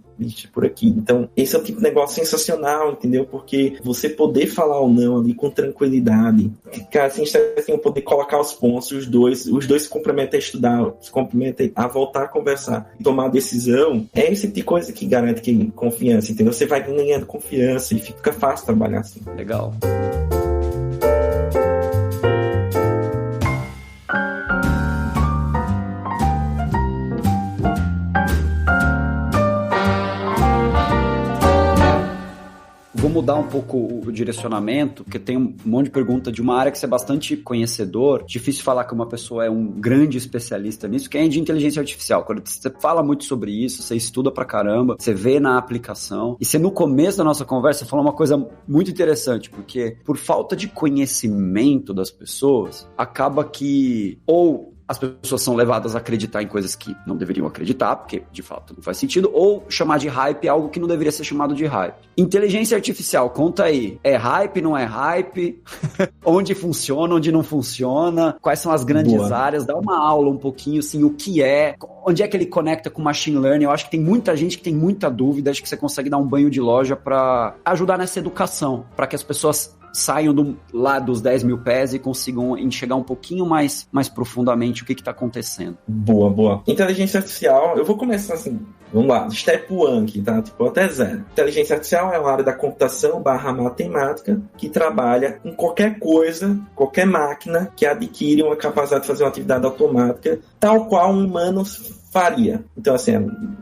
por aqui. Então, esse é um tipo de negócio sensacional, entendeu? Porque você poder falar ou não ali com tranquilidade, cara, assim, assim, poder colocar os pontos, os dois se complementam a estudar, se complementam a voltar a conversar e tomar decisão, é esse tipo de coisa que garante que confiança, entendeu? Você vai ganhando confiança e fica fácil trabalhar assim. Legal. Vou mudar um pouco o direcionamento, porque tem um monte de pergunta de uma área que você é bastante conhecedor. Difícil falar que uma pessoa é um grande especialista nisso, que é de inteligência artificial. Quando você fala muito sobre isso, você estuda pra caramba, você vê na aplicação. E você, no começo da nossa conversa, falou uma coisa muito interessante, porque por falta de conhecimento das pessoas, acaba que ou as pessoas são levadas a acreditar em coisas que não deveriam acreditar, porque de fato não faz sentido, ou chamar de hype algo que não deveria ser chamado de hype. Inteligência artificial, conta aí. É hype, não é hype? Onde funciona, onde não funciona? Quais são as grandes áreas? Dá uma aula um pouquinho, assim, o que é, onde é que ele conecta com machine learning? Eu acho que tem muita gente que tem muita dúvida, acho que você consegue dar um banho de loja para ajudar nessa educação, para que as pessoas saiam lá dos 10 mil pés e consigam enxergar um pouquinho mais profundamente o que está acontecendo. Boa. Inteligência artificial, eu vou começar assim, vamos lá, step 1 aqui, tá? Tipo, até zero. Inteligência artificial é uma área da computação / matemática que trabalha com qualquer coisa, qualquer máquina que adquire uma capacidade de fazer uma atividade automática, tal qual um humano faria. Então, assim,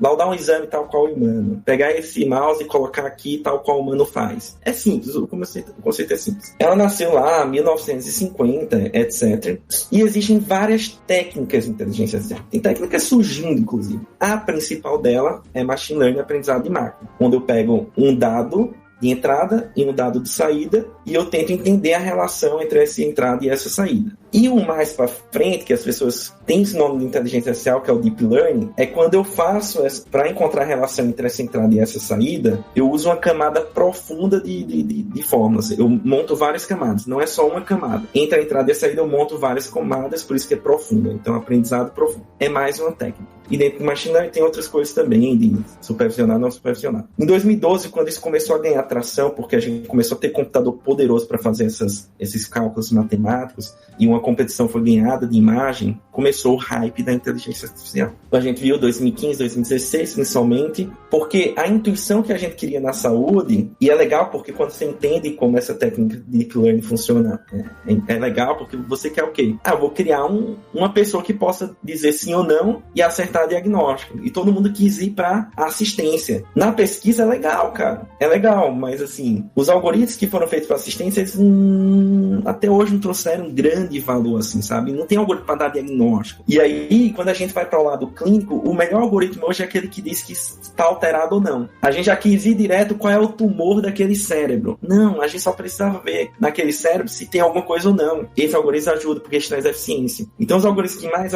laudar um exame tal qual o humano, pegar esse mouse e colocar aqui tal qual o humano faz. É simples, o conceito é simples. Ela nasceu lá em 1950, etc. E existem várias técnicas de inteligência artificial. Tem técnicas surgindo, inclusive. A principal dela é machine learning, aprendizado de máquina, onde eu pego um dado de entrada e um dado de saída, e eu tento entender a relação entre essa entrada e essa saída. E o mais para frente, que as pessoas têm esse nome de inteligência artificial, que é o Deep Learning, é quando eu faço, para encontrar a relação entre essa entrada e essa saída, eu uso uma camada profunda de fórmulas. Eu monto várias camadas, não é só uma camada. Entre a entrada e a saída eu monto várias camadas, por isso que é profunda. Então, aprendizado profundo. É mais uma técnica. E dentro do machine learning tem outras coisas também, de supervisionar, não supervisionar. Em 2012, quando isso começou a ganhar tração, porque a gente começou a ter computador poderoso para fazer esses cálculos matemáticos, e uma competição foi ganhada de imagem, começou o hype da inteligência artificial. A gente viu 2015, 2016, principalmente, porque a intuição que a gente queria na saúde, e é legal porque quando você entende como essa técnica de deep learning funciona, é legal porque você quer o quê? Eu vou criar uma pessoa que possa dizer sim ou não e acertar diagnóstico. E todo mundo quis ir para assistência. Na pesquisa é legal, cara. É legal, mas assim, os algoritmos que foram feitos para assistência, eles até hoje não trouxeram um grande valor, assim, sabe? Não tem algoritmo para dar diagnóstico. E aí, quando a gente vai para o lado clínico, o melhor algoritmo hoje é aquele que diz que está alterado ou não. A gente já quis ir direto qual é o tumor daquele cérebro. Não, a gente só precisava ver naquele cérebro se tem alguma coisa ou não. Esse algoritmo ajuda porque traz eficiência. Então, os algoritmos que mais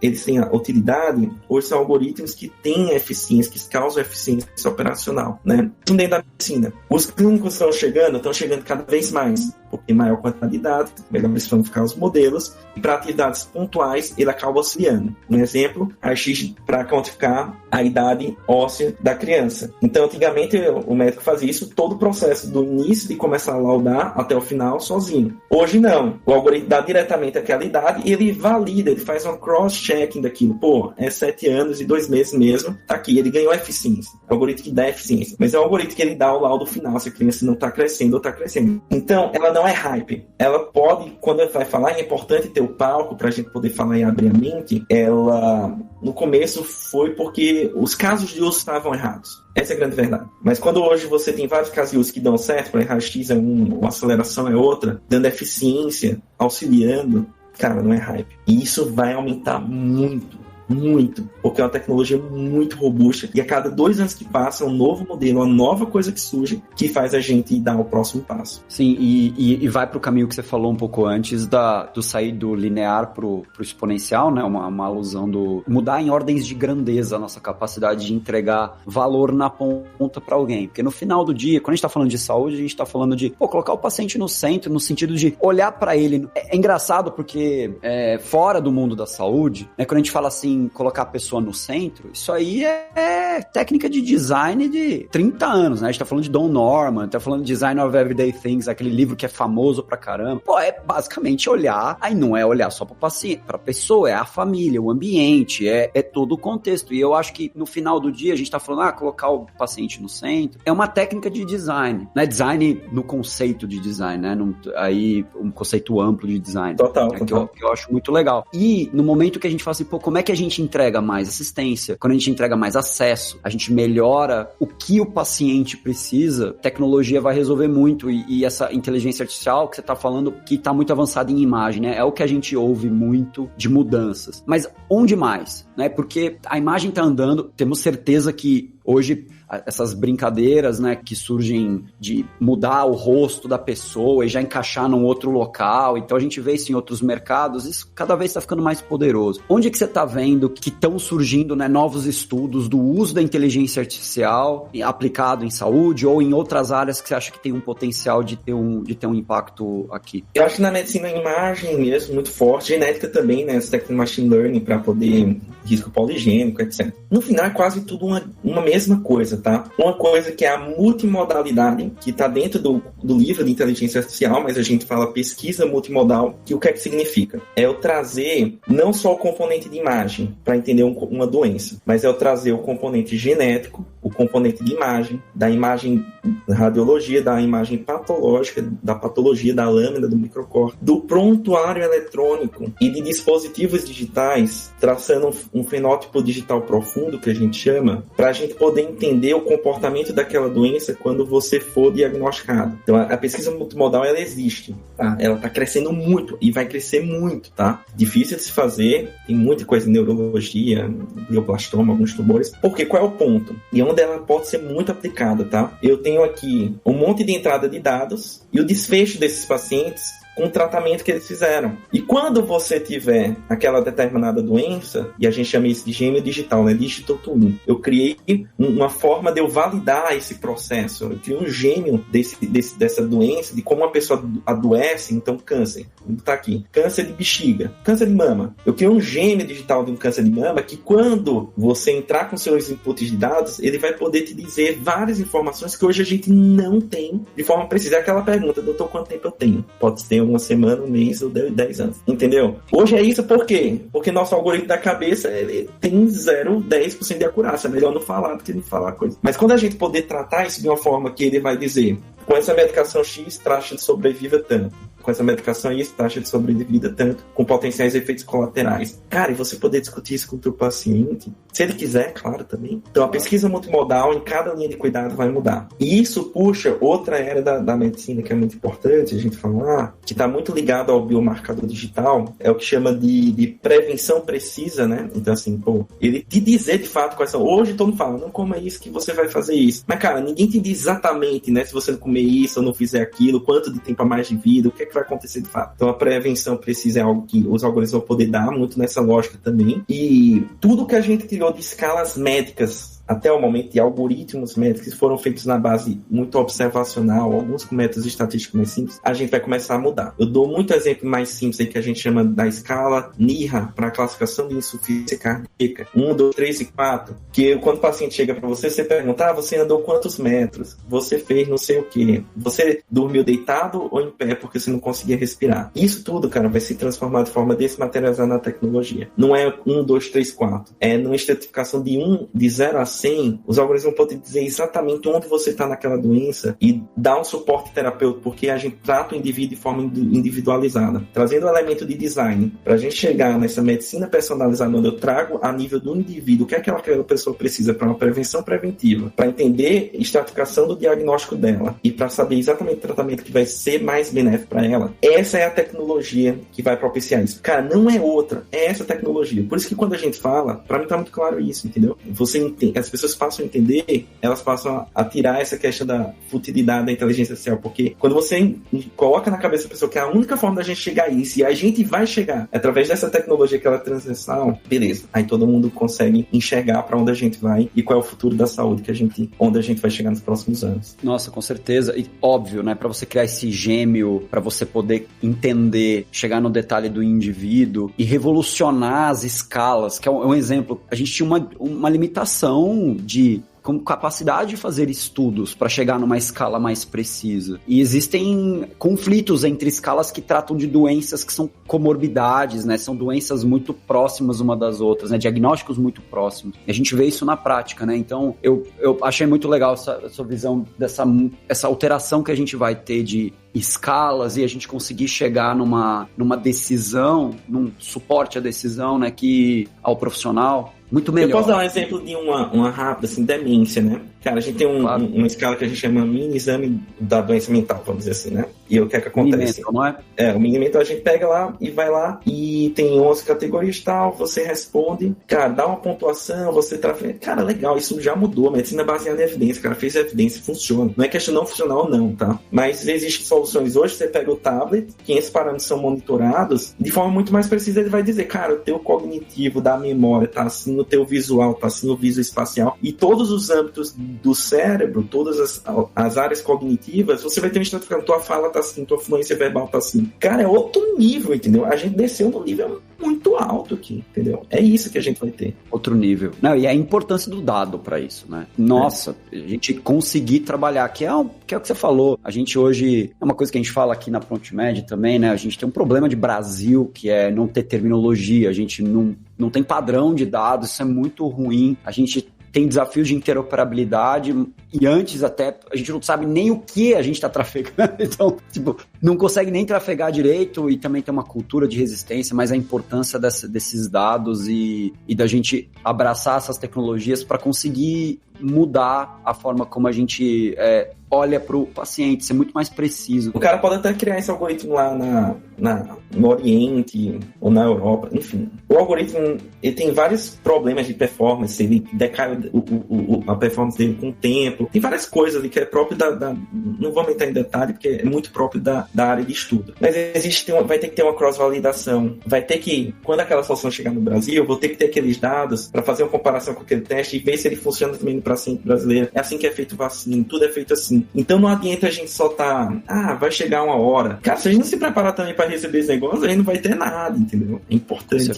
eles têm a utilidade, hoje são algoritmos que têm eficiência, que causam eficiência operacional, né? Dentro da medicina. Os clínicos estão chegando cada vez mais, porque maior quantidade de dados, melhores vão ficar os modelos, e para atividades pontuais, ele acaba auxiliando. Um exemplo, raio-x para quantificar a idade óssea da criança. Então, antigamente, o médico fazia isso todo o processo, do início de começar a laudar até o final, sozinho. Hoje, não. O algoritmo dá diretamente aquela idade e ele valida, ele faz uma cross-checking daquilo. Pô, é 7 anos e 2 meses mesmo, tá aqui, ele ganhou eficiência. É o algoritmo que dá eficiência. Mas é o algoritmo que ele dá o laudo final, se a criança não tá crescendo ou tá crescendo. Então, ela não é hype. Ela pode, quando ela vai falar, é importante ter o palco pra gente poder falar e abrir a mente. Ela, no começo, foi porque os casos de uso estavam errados. Essa é a grande verdade. Mas quando hoje você tem vários casos de uso que dão certo, para raio-x é uma aceleração é outra, dando eficiência, auxiliando, cara, não é hype. E isso vai aumentar muito, porque é uma tecnologia muito robusta e a cada 2 anos que passa um novo modelo, uma nova coisa que surge que faz a gente dar o próximo passo. Sim, e vai para o caminho que você falou um pouco antes do sair do linear pro exponencial, né? Uma alusão do mudar em ordens de grandeza a nossa capacidade de entregar valor na ponta para alguém, porque no final do dia, quando a gente está falando de saúde, a gente está falando de colocar o paciente no centro, no sentido de olhar para ele. É engraçado porque fora do mundo da saúde, né, quando a gente fala assim, colocar a pessoa no centro, isso aí é técnica de design de 30 anos, né? A gente tá falando de Don Norman, tá falando de Design of Everyday Things, aquele livro que é famoso pra caramba. Pô, é basicamente olhar, aí não é olhar só pro paciente, pra pessoa, é a família, o ambiente, é todo o contexto. E eu acho que no final do dia a gente tá falando, colocar o paciente no centro, é uma técnica de design, né? Design no conceito de design, né? Aí um conceito amplo de design. Total. Que eu acho muito legal. E no momento que a gente fala assim, como é que a gente entrega mais assistência, quando a gente entrega mais acesso, a gente melhora o que o paciente precisa, tecnologia vai resolver muito e essa inteligência artificial que você está falando, que está muito avançada em imagem, né? É o que a gente ouve muito de mudanças. Mas onde mais? Né? Porque a imagem está andando, temos certeza que hoje essas brincadeiras, né, que surgem de mudar o rosto da pessoa e já encaixar num outro local, então a gente vê isso em outros mercados, isso cada vez está ficando mais poderoso. Onde que você está vendo que estão surgindo, né, novos estudos do uso da inteligência artificial aplicado em saúde ou em outras áreas que você acha que tem um potencial de ter um impacto aqui? Eu acho que na medicina a imagem mesmo, muito forte, genética também, né, essa técnica de machine learning para poder risco poligênico, etc. No final é quase tudo uma mesma coisa, tá? Uma coisa que é a multimodalidade, que está dentro do livro de inteligência artificial, mas a gente fala pesquisa multimodal, que o que é que significa? É eu trazer não só o componente de imagem para entender uma doença, mas é eu trazer o componente genético, o componente de imagem, da imagem radiologia, da imagem patológica, da patologia da lâmina do microcórtex, do prontuário eletrônico e de dispositivos digitais, traçando um fenótipo digital profundo, que a gente chama, para a gente poder entender o comportamento daquela doença quando você for diagnosticado. Então, a pesquisa multimodal, ela existe, tá? Ela está crescendo muito e vai crescer muito, tá? Difícil de se fazer, tem muita coisa em neurologia, glioblastoma, alguns tumores. Porque qual é o ponto? E onde ela pode ser muito aplicada, tá? Eu tenho aqui um monte de entrada de dados e o desfecho desses pacientes com o tratamento que eles fizeram. E quando você tiver aquela determinada doença, e a gente chama isso de gêmeo digital, né? Digital twin, eu criei uma forma de eu validar esse processo. Eu criei um gêmeo dessa doença, de como uma pessoa adoece, então câncer. Vou botar aqui, câncer de bexiga, câncer de mama. Eu criei um gêmeo digital de um câncer de mama que quando você entrar com seus inputs de dados, ele vai poder te dizer várias informações que hoje a gente não tem de forma precisa. É aquela pergunta, doutor, quanto tempo eu tenho? Pode ter uma semana, um mês ou 10 anos. Entendeu? Hoje é isso por quê? Porque nosso algoritmo da cabeça, ele tem 0,10% de acurácia. É melhor não falar do que não falar coisa. Mas quando a gente poder tratar isso de uma forma que ele vai dizer, com essa medicação X, taxa de sobrevida tanto. Com essa medicação X, taxa de sobrevida tanto, com potenciais efeitos colaterais. Cara, e você poder discutir isso com o teu paciente, se ele quiser, claro, também. Então, a pesquisa multimodal em cada linha de cuidado vai mudar. E isso puxa outra era da medicina que é muito importante a gente falar, que está muito ligado ao biomarcador digital, é o que chama de prevenção precisa, né? Então, assim, ele te dizer de fato quais são. Hoje todo mundo fala, não coma isso que você vai fazer isso. Mas, cara, ninguém te diz exatamente, né? Se você não comer isso ou não fizer aquilo, quanto de tempo a mais de vida, o que é que vai acontecer de fato. Então a prevenção precisa é algo que os algoritmos vão poder dar muito nessa lógica também. E tudo que a gente criou de escalas médicas até o momento, de algoritmos médicos que foram feitos na base muito observacional, alguns com métodos estatísticos mais simples, a gente vai começar a mudar. Eu dou muito exemplo mais simples aí que a gente chama da escala NIRA para a classificação de insuficiência cardíaca. 1, 2, 3 e 4. Que quando o paciente chega para você, você pergunta, você andou quantos metros? Você fez não sei o quê? Você dormiu deitado ou em pé porque você não conseguia respirar? Isso tudo, cara, vai se transformar de forma desmaterializada na tecnologia. Não é 1, 2, 3, 4. É numa estratificação de 0 a 100, os algoritmos podem dizer exatamente onde você está naquela doença e dar um suporte terapêutico, porque a gente trata o indivíduo de forma individualizada, trazendo o elemento de design para a gente chegar nessa medicina personalizada, onde eu trago a nível do indivíduo o que é que aquela pessoa precisa para uma prevenção preventiva, para entender a estratificação do diagnóstico dela e para saber exatamente o tratamento que vai ser mais benéfico para ela. Essa é a tecnologia que vai propiciar isso. Cara, não é outra, é essa tecnologia. Por isso que quando a gente fala, para mim tá muito claro isso, entendeu? Você entende, as pessoas passam a entender, elas passam a tirar essa questão da futilidade da inteligência artificial, porque quando você coloca na cabeça da pessoa que a única forma da gente chegar a isso, e a gente vai chegar através dessa tecnologia que ela é transversal, beleza, aí todo mundo consegue enxergar para onde a gente vai e qual é o futuro da saúde onde a gente vai chegar nos próximos anos. Nossa, com certeza, e óbvio, né, para você criar esse gêmeo, para você poder entender, chegar no detalhe do indivíduo e revolucionar as escalas, que é um exemplo, a gente tinha uma limitação de com capacidade de fazer estudos para chegar numa escala mais precisa. E existem conflitos entre escalas que tratam de doenças que são comorbidades, né? São doenças muito próximas uma das outras, né? Diagnósticos muito próximos. E a gente vê isso na prática, né? Então, eu achei muito legal essa visão essa alteração que a gente vai ter de escalas e a gente conseguir chegar numa decisão, num suporte à decisão, né? Que ao profissional muito melhor. Eu posso dar um exemplo de uma rápida, assim, demência, né? Cara, a gente tem uma escala que a gente chama mini exame da doença mental, vamos dizer assim, né? E o que é que acontece? Mini-mental, não é? O mini-mental a gente pega lá e vai lá e tem 11 categorias e tal, você responde, cara, dá uma pontuação, você trafega. Cara, legal, isso já mudou, a medicina baseada em evidência, cara, fez evidência, funciona. Não é questão não funcionar ou não, tá? Mas existem soluções hoje, você pega o tablet, que esses parâmetros são monitorados, de forma muito mais precisa ele vai dizer, cara, o teu cognitivo da memória tá assim no teu visual, tá assim no visoespacial, e todos os âmbitos do cérebro, todas as áreas cognitivas, você vai ter uma estratificação, tua fala tá assim, tua fluência verbal tá assim. Cara, é outro nível, entendeu? A gente desceu no nível muito alto aqui, entendeu? É isso que a gente vai ter. Outro nível. Não, e a importância do dado para isso, né? Nossa, a gente conseguir trabalhar, que é o que você falou. A gente hoje, é uma coisa que a gente fala aqui na ProntMed também, né? A gente tem um problema de Brasil, que é não ter terminologia, a gente não tem padrão de dados, isso é muito ruim. A gente tem desafios de interoperabilidade e antes até a gente não sabe nem o que a gente está trafegando, então, não consegue nem trafegar direito e também tem uma cultura de resistência, mas a importância desses dados e da gente abraçar essas tecnologias para conseguir mudar a forma como a gente olha para o paciente, ser muito mais preciso. O cara pode até criar esse algoritmo lá no Oriente ou na Europa, enfim. O algoritmo, ele tem vários problemas de performance, ele decai a performance dele com o tempo. Tem várias coisas ali que é próprio não vou entrar em detalhe, porque é muito próprio da área de estudo. Mas vai ter que ter uma cross-validação. Vai ter que, quando aquela solução chegar no Brasil, eu vou ter que ter aqueles dados para fazer uma comparação com aquele teste e ver se ele funciona também no paciente brasileiro. É assim que é feito vacina, tudo é feito assim. Então não adianta a gente só vai chegar uma hora. Cara, se a gente não se preparar também para receber esse negócio, a gente não vai ter nada, entendeu? É importante.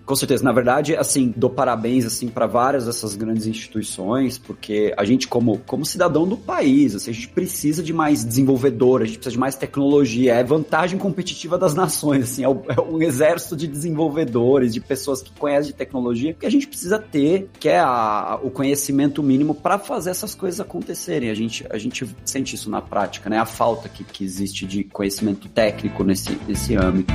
Com certeza. Na verdade, assim, dou parabéns, assim, para várias dessas grandes instituições, porque a gente, como cidadão do país, assim, a gente precisa de mais desenvolvedores, a gente precisa de mais tecnologia, é vantagem competitiva das nações, assim, é um exército de desenvolvedores, de pessoas que conhecem de tecnologia, que a gente precisa ter, que é o conhecimento mínimo para fazer essas coisas acontecerem. A gente sente isso na prática, né? A falta que existe de conhecimento técnico nesse âmbito.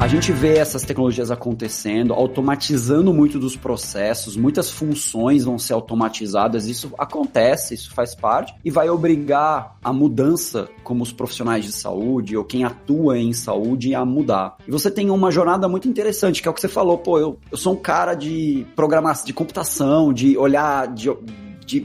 A gente vê essas tecnologias acontecendo, automatizando muito dos processos, muitas funções vão ser automatizadas, isso acontece, isso faz parte, e vai obrigar a mudança como os profissionais de saúde ou quem atua em saúde a mudar. E você tem uma jornada muito interessante, que é o que você falou, eu sou um cara de programação, de computação, de olhar, de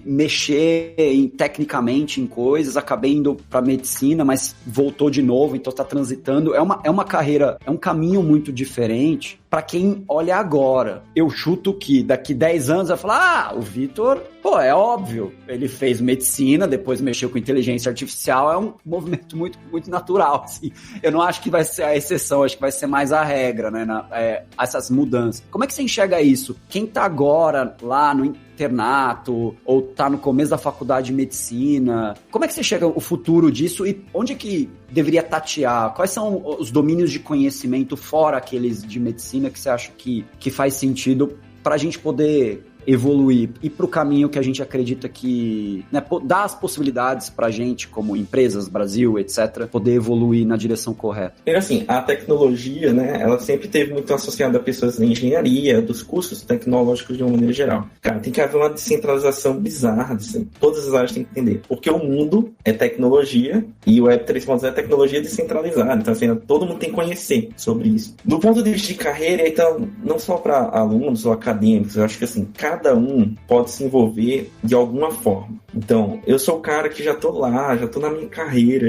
mexer tecnicamente em coisas, acabei indo para medicina, mas voltou de novo, então está transitando. É uma carreira, é um caminho muito diferente para quem olha agora. Eu chuto que daqui 10 anos vai falar, o Vitor, é óbvio, ele fez medicina, depois mexeu com inteligência artificial, é um movimento muito, muito natural, assim. Eu não acho que vai ser a exceção, acho que vai ser mais a regra, né, essas mudanças. Como é que você enxerga isso? Quem tá agora lá no internato, ou tá no começo da faculdade de medicina, como é que você enxerga o futuro disso e onde é que deveria tatear? Quais são os domínios de conhecimento fora aqueles de medicina que você acha que faz sentido para a gente poder evoluir e para o caminho que a gente acredita que, né, dá as possibilidades para a gente, como empresas, Brasil, etc., poder evoluir na direção correta? Assim, a tecnologia, né, ela sempre teve muito associada a pessoas da engenharia, dos cursos tecnológicos de uma maneira geral. Cara, tem que haver uma descentralização bizarra, assim. Todas as áreas têm que entender. Porque o mundo é tecnologia e o Web 3.0 é tecnologia descentralizada. Então, assim, todo mundo tem que conhecer sobre isso. Do ponto de vista de carreira, então, não só para alunos ou acadêmicos, eu acho que, assim, cada um pode se envolver de alguma forma. Então, eu sou o cara que já tô lá, já tô na minha carreira,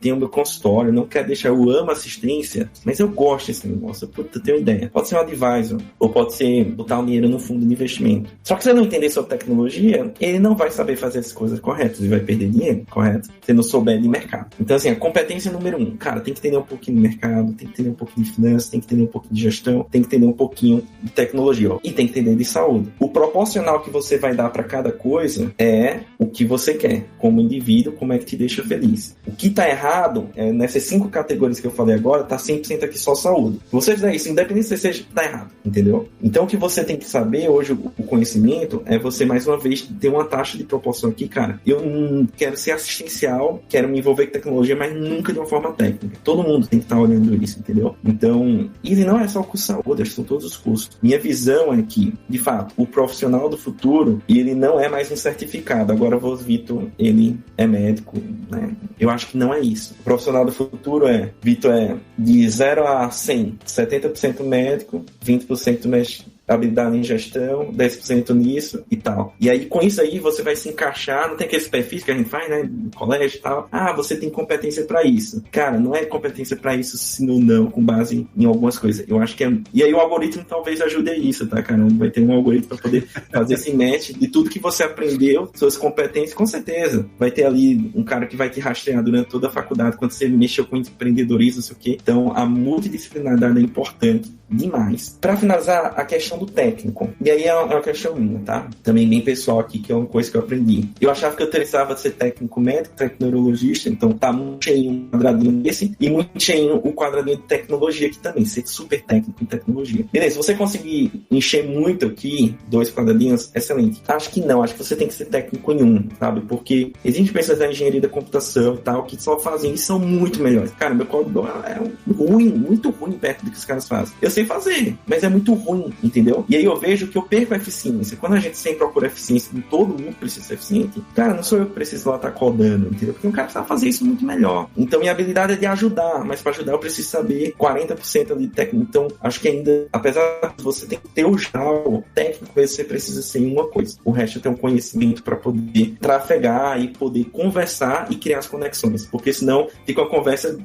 tenho meu consultório, não quero deixar, eu amo assistência, mas eu gosto desse negócio, eu tenho ideia. Pode ser um advisor, ou pode ser botar um dinheiro no fundo de investimento. Só que se você não entender sobre tecnologia, ele não vai saber fazer as coisas corretas, ele vai perder dinheiro, correto? Se não souber de mercado. Então, assim, a competência número 1, cara, tem que entender um pouquinho de mercado, tem que entender um pouquinho de finanças, tem que entender um pouquinho de gestão, tem que entender um pouquinho de tecnologia, e tem que entender de saúde. O proporcional que você vai dar para cada coisa é o que você quer, como indivíduo, como é que te deixa feliz. O que tá errado, nessas 5 categorias que eu falei agora, tá 100% aqui só saúde. Se você fizer isso, independente se seja, tá errado, entendeu? Então o que você tem que saber hoje, o conhecimento, é você, mais uma vez, ter uma taxa de proporção aqui, cara. Eu não quero ser assistencial, quero me envolver com tecnologia, mas nunca de uma forma técnica. Todo mundo tem que estar olhando isso, entendeu? Então, ele não é só o curso de saúde, são todos os cursos. Minha visão é que, de fato, o profissional do futuro, ele não é mais um certificado. Agora o Vitor, ele é médico, né? Eu acho que não é isso. O profissional do futuro Vitor é de 0 a 100, 70% médico, 20% habilidade em gestão, 10% nisso e tal. E aí, com isso aí, você vai se encaixar, não tem aqueles perfis que a gente faz, né, no colégio e tal. Você tem competência pra isso. Cara, não é competência pra isso, sim ou não, com base em algumas coisas. Eu acho que E aí o algoritmo talvez ajude a isso, tá, cara? Vai ter um algoritmo pra poder fazer esse match de tudo que você aprendeu, suas competências, com certeza. Vai ter ali um cara que vai te rastrear durante toda a faculdade, quando você mexeu com empreendedorismo, não sei o quê. Então, a multidisciplinaridade é importante demais. Pra finalizar, a questão questão do técnico. E aí é uma questão minha, tá? Também bem pessoal aqui, que é uma coisa que eu aprendi. Eu achava que eu precisava ser técnico médico, técnico neurologista, então tá muito cheinho um quadradinho desse, e muito cheinho o quadradinho de tecnologia aqui também, ser super técnico em tecnologia. Beleza, se você conseguir encher muito aqui, 2 quadradinhos, excelente. Acho que não, acho que você tem que ser técnico em um, sabe? Porque existem pessoas da engenharia da computação e tal, que só fazem isso, são muito melhores. Cara, meu código é ruim, muito ruim perto do que os caras fazem. Eu sei fazer, mas é muito ruim, entendeu? E aí eu vejo que eu perco a eficiência. Quando a gente sempre procura eficiência, todo mundo precisa ser eficiente, cara, não sou eu que preciso lá estar codando, entendeu? Porque um cara sabe fazer isso muito melhor. Então minha habilidade é de ajudar, mas para ajudar eu preciso saber 40% ali de técnico. Então acho que ainda, apesar de você ter que ter o grau técnico, você precisa ser em uma coisa. O resto é ter um conhecimento para poder trafegar e poder conversar e criar as conexões. Porque senão fica uma conversa,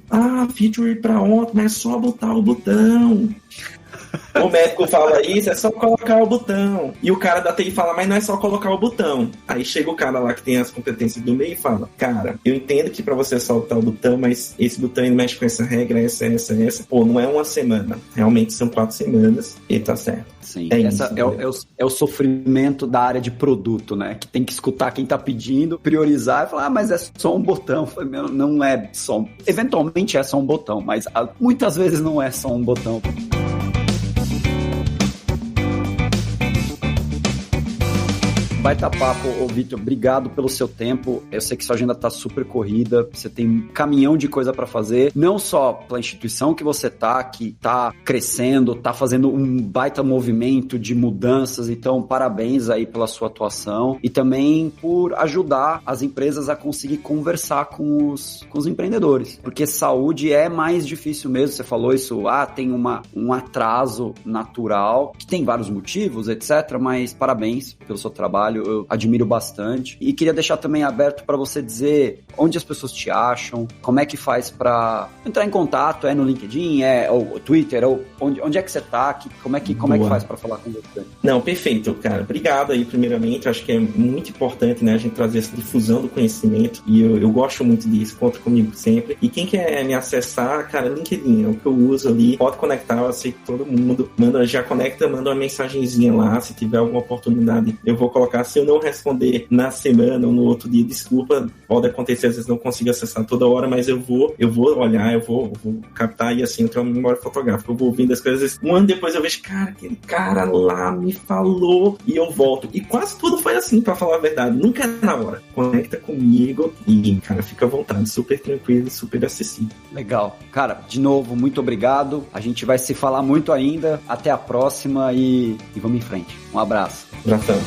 feature para ontem, mas é só botar o botão. O médico fala isso, é só colocar o botão. E o cara da TI fala, mas não é só colocar o botão. Aí chega o cara lá que tem as competências do meio e fala, cara, eu entendo que pra você é só botar o botão, mas esse botão ele mexe com essa regra, essa. Pô, não é uma semana. Realmente são 4 semanas e tá certo. Sim, é o sofrimento da área de produto, né? Que tem que escutar quem tá pedindo, priorizar e falar, mas é só um botão. Não é só... Eventualmente é só um botão, mas muitas vezes não é só um botão. Baita papo, Vitor, obrigado pelo seu tempo. Eu sei que sua agenda tá super corrida, você tem um caminhão de coisa para fazer, não só pela instituição que você tá, que tá crescendo, tá fazendo um baita movimento de mudanças, então parabéns aí pela sua atuação e também por ajudar as empresas a conseguir conversar com os empreendedores, porque saúde é mais difícil mesmo, você falou isso, tem um atraso natural, que tem vários motivos, etc, mas parabéns pelo seu trabalho, eu admiro bastante. E queria deixar também aberto para você dizer onde as pessoas te acham, como é que faz para entrar em contato, no LinkedIn, ou Twitter, ou onde é que você tá, como é que faz para falar com você? Não, perfeito, cara. Obrigado aí, primeiramente. Acho que é muito importante, né, a gente trazer essa difusão do conhecimento e eu gosto muito disso, conta comigo sempre. E quem quer me acessar, cara, LinkedIn é o que eu uso ali, pode conectar, eu aceito todo mundo, manda uma mensagenzinha lá, se tiver alguma oportunidade, eu vou colocar. Se eu não responder na semana ou no outro dia, desculpa, pode acontecer, às vezes não consigo acessar toda hora, mas eu vou olhar, eu vou captar e assim, eu tenho uma memória fotográfica, eu vou ouvindo as coisas, um ano depois eu vejo, cara, aquele cara lá me falou e eu volto. E quase tudo foi assim, pra falar a verdade, nunca é na hora. Conecta comigo e, cara, fica à vontade, super tranquilo e super acessível. Legal. Cara, de novo, muito obrigado. A gente vai se falar muito ainda. Até a próxima e vamos em frente. Um abraço. Abração.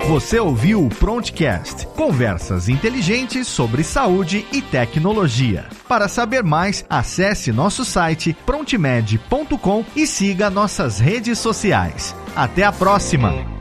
Você ouviu o Prontcast, conversas inteligentes sobre saúde e tecnologia. Para saber mais, acesse nosso site prontmed.com e siga nossas redes sociais. Até a próxima!